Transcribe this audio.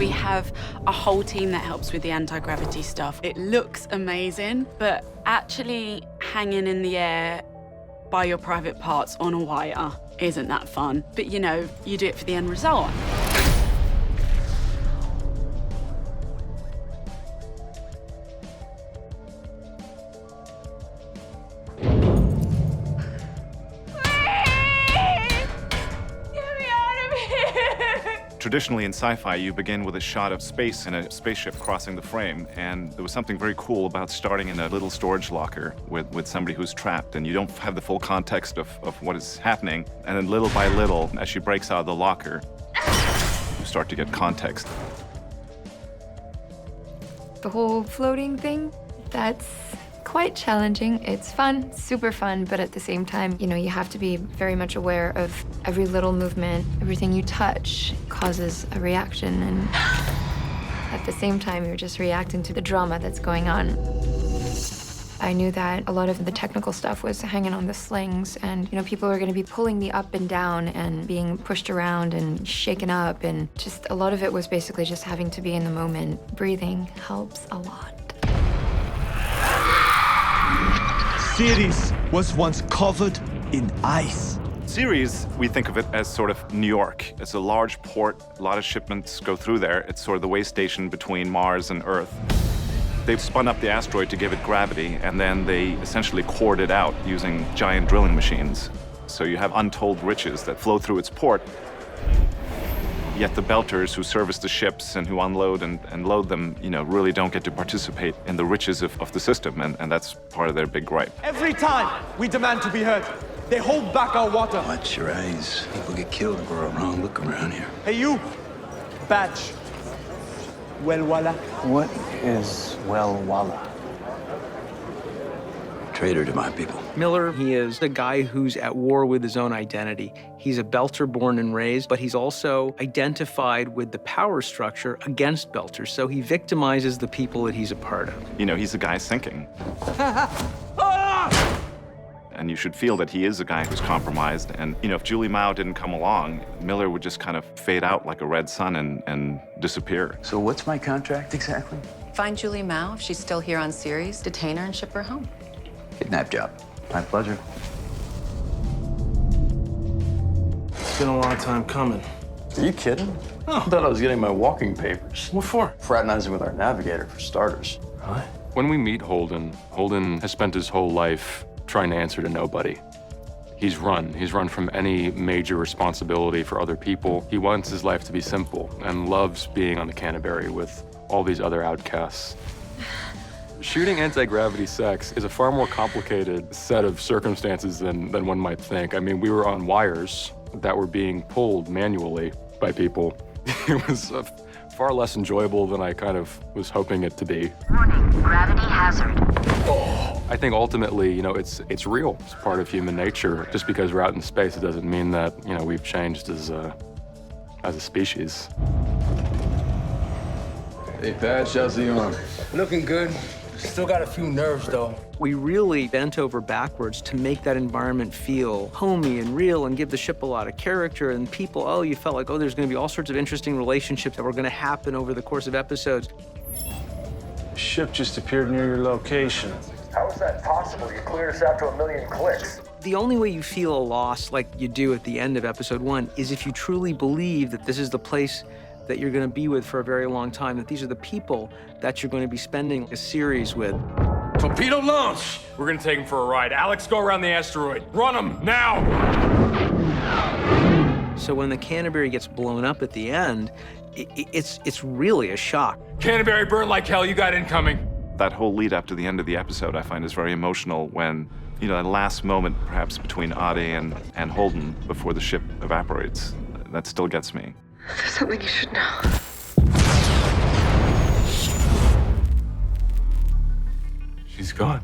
We have a whole team that helps with the anti-gravity stuff. It looks amazing, but actually hanging in the air by your private parts on a wire isn't that fun. But you know, you do it for the end result. Traditionally in sci-fi, you begin with a shot of space and a spaceship crossing the frame, and there was something very cool about starting in a little storage locker with somebody who's trapped, and you don't have the full context of what is happening, and then little by little, as she breaks out of the locker, you start to get context. The whole floating thing, that's quite challenging. It's fun, super fun, but at the same time, you know, you have to be very much aware of every little movement. Everything you touch causes a reaction, and at the same time, you're just reacting to the drama that's going on. I knew that a lot of the technical stuff was hanging on the slings, and, you know, people were gonna be pulling me up and down and being pushed around and shaken up, and just a lot of it was basically just having to be in the moment. Breathing helps a lot. Ceres was once covered in ice. Ceres, we think of it as sort of New York. It's a large port, a lot of shipments go through there. It's sort of the way station between Mars and Earth. They've spun up the asteroid to give it gravity, and then they essentially cored it out using giant drilling machines. So you have untold riches that flow through its port, yet the belters who service the ships and who unload and load them, you know, really don't get to participate in the riches of the system, and that's part of their big gripe. Every time we demand to be heard, they hold back our water. Watch your eyes. People get killed for a wrong look around here. Hey, you, Badge. Well, Walla. What is Well Walla? Traitor to my people. Miller, he is a guy who's at war with his own identity. He's a Belter born and raised, but he's also identified with the power structure against Belters, so he victimizes the people that he's a part of. You know, he's a guy sinking. And you should feel that he is a guy who's compromised. And, you know, if Julie Mao didn't come along, Miller would just kind of fade out like a red sun and disappear. So what's my contract exactly? Find Julie Mao if she's still here on Ceres, detain her and ship her home. Kidnap job. My pleasure. It's been a long time coming. Are you kidding? I thought I was getting my walking papers. What for? Fraternizing with our navigator, for starters. Really? When we meet Holden, Holden has spent his whole life trying to answer to nobody. He's run from any major responsibility for other people. He wants his life to be simple and loves being on the Canterbury with all these other outcasts. Shooting anti-gravity sex is a far more complicated set of circumstances than one might think. I mean, we were on wires that were being pulled manually by people. It was far less enjoyable than I kind of was hoping it to be. Warning, gravity hazard. I think ultimately, you know, it's real. It's part of human nature. Just because we're out in space, it doesn't mean that, you know, we've changed as a species. Hey, Patch, how's the arm? Looking good. Still got a few nerves, though. We really bent over backwards to make that environment feel homey and real and give the ship a lot of character, and people, oh, you felt like, oh, there's gonna be all sorts of interesting relationships that were gonna happen over the course of episodes. The ship just appeared near your location. How is that possible? You cleared us after 1 million clicks. The only way you feel a loss like you do at the end of episode 1 is if you truly believe that this is the place that you're gonna be with for a very long time, that these are the people that you're gonna be spending a series with. Torpedo launch! We're gonna take him for a ride. Alex, go around the asteroid. Run him, now! So when the Canterbury gets blown up at the end, it's really a shock. Canterbury burn like hell, you got incoming. That whole lead up to the end of the episode I find is very emotional when, you know, that last moment perhaps between Ade and Holden before the ship evaporates. That still gets me. There's something you should know. She's gone.